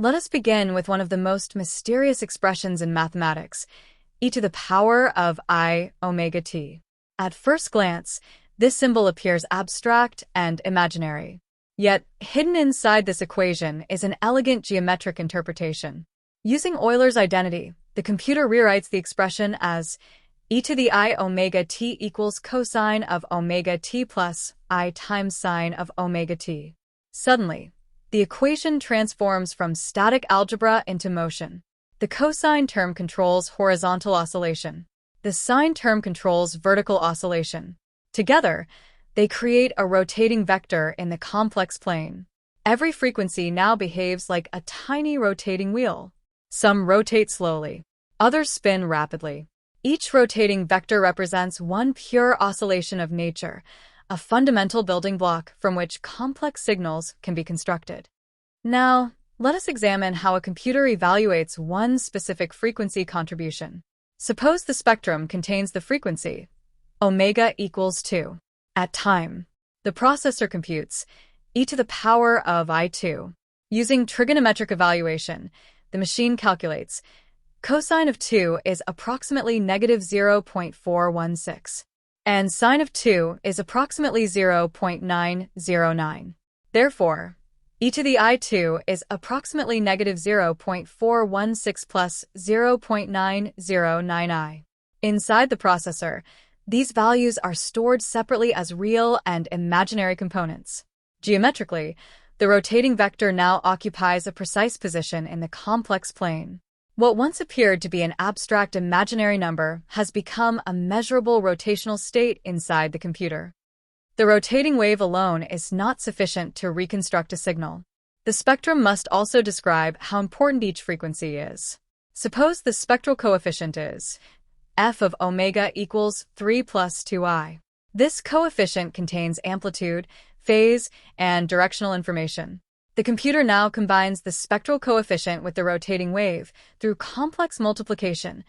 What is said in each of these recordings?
Let us begin with one of the most mysterious expressions in mathematics, e to the power of I omega t. At first glance, this symbol appears abstract and imaginary. Yet, hidden inside this equation is an elegant geometric interpretation. Using Euler's identity, the computer rewrites the expression as e to the I omega t equals cosine of omega t plus I times sine of omega t. Suddenly, the equation transforms from static algebra into motion. The cosine term controls horizontal oscillation. The sine term controls vertical oscillation. Together, they create a rotating vector in the complex plane. Every frequency now behaves like a tiny rotating wheel. Some rotate slowly, others spin rapidly. Each rotating vector represents one pure oscillation of nature, a fundamental building block from which complex signals can be constructed. Now, let us examine how a computer evaluates one specific frequency contribution. Suppose the spectrum contains the frequency omega equals 2. At time, the processor computes e to the power of I2. Using trigonometric evaluation, the machine calculates cosine of 2 is approximately negative 0.416, and sine of 2 is approximately 0.909. Therefore, e to the I2 is approximately negative 0.416 plus 0.909i. Inside the processor, these values are stored separately as real and imaginary components. Geometrically, the rotating vector now occupies a precise position in the complex plane. What once appeared to be an abstract imaginary number has become a measurable rotational state inside the computer. The rotating wave alone is not sufficient to reconstruct a signal. The spectrum must also describe how important each frequency is. Suppose the spectral coefficient is f of omega equals 3 plus 2i. This coefficient contains amplitude, phase, and directional information. The computer now combines the spectral coefficient with the rotating wave through complex multiplication.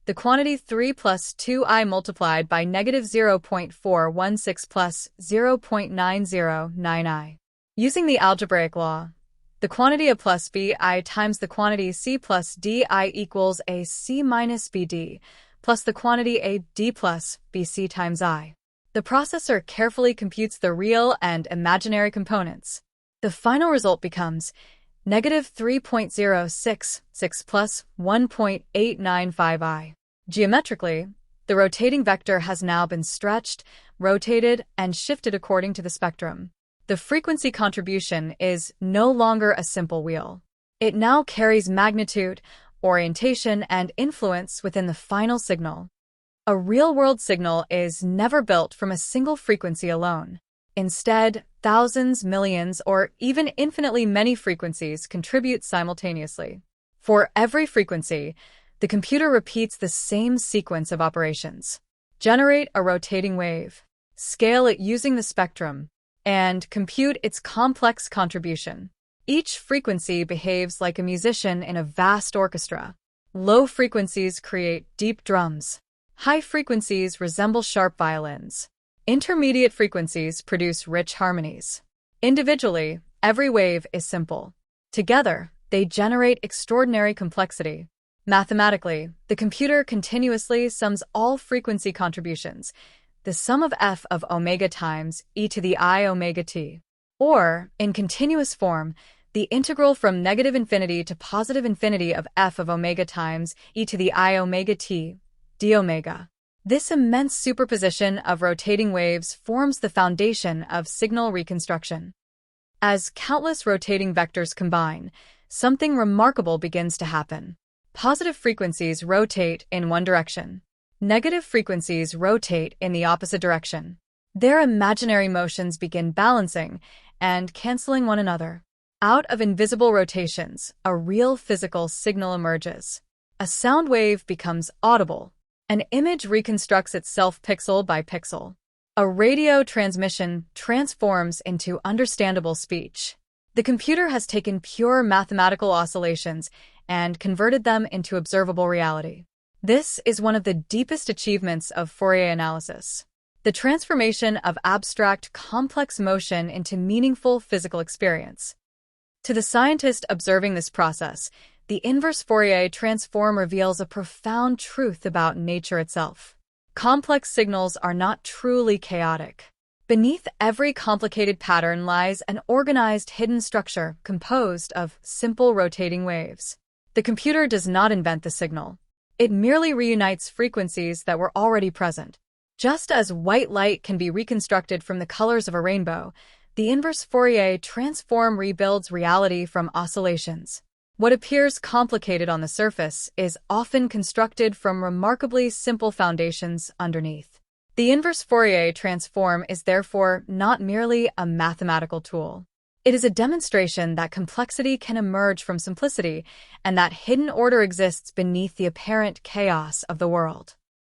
The quantity 3 plus 2i multiplied by negative 0.416 plus 0.909i. Using the algebraic law, the quantity a plus bi times the quantity c plus di equals a c minus bd, plus the quantity a d plus bc times i. The processor carefully computes the real and imaginary components. The final result becomes negative 3.066 plus 1.895i. Geometrically, the rotating vector has now been stretched, rotated, and shifted according to the spectrum. The frequency contribution is no longer a simple wheel. It now carries magnitude, orientation, and influence within the final signal. A real-world signal is never built from a single frequency alone. Instead, thousands, millions, or even infinitely many frequencies contribute simultaneously. For every frequency, the computer repeats the same sequence of operations. Generate a rotating wave, scale it using the spectrum, and compute its complex contribution. Each frequency behaves like a musician in a vast orchestra. Low frequencies create deep drums. High frequencies resemble sharp violins. Intermediate frequencies produce rich harmonies. Individually, every wave is simple. Together, they generate extraordinary complexity. Mathematically, the computer continuously sums all frequency contributions, the sum of f of omega times e to the I omega t. Or, in continuous form, the integral from negative infinity to positive infinity of f of omega times e to the I omega t d omega. This immense superposition of rotating waves forms the foundation of signal reconstruction. As countless rotating vectors combine, something remarkable begins to happen. Positive frequencies rotate in one direction. Negative frequencies rotate in the opposite direction. Their imaginary motions begin balancing and canceling one another. Out of invisible rotations, a real physical signal emerges. A sound wave becomes audible. An image reconstructs itself pixel by pixel. A radio transmission transforms into understandable speech. The computer has taken pure mathematical oscillations and converted them into observable reality. This is one of the deepest achievements of Fourier analysis. The transformation of abstract, complex motion into meaningful physical experience. To the scientist observing this process, the inverse Fourier transform reveals a profound truth about nature itself. Complex signals are not truly chaotic. Beneath every complicated pattern lies an organized hidden structure composed of simple rotating waves. The computer does not invent the signal. It merely reunites frequencies that were already present. Just as white light can be reconstructed from the colors of a rainbow, the inverse Fourier transform rebuilds reality from oscillations. What appears complicated on the surface is often constructed from remarkably simple foundations underneath. The inverse Fourier transform is therefore not merely a mathematical tool. It is a demonstration that complexity can emerge from simplicity and that hidden order exists beneath the apparent chaos of the world.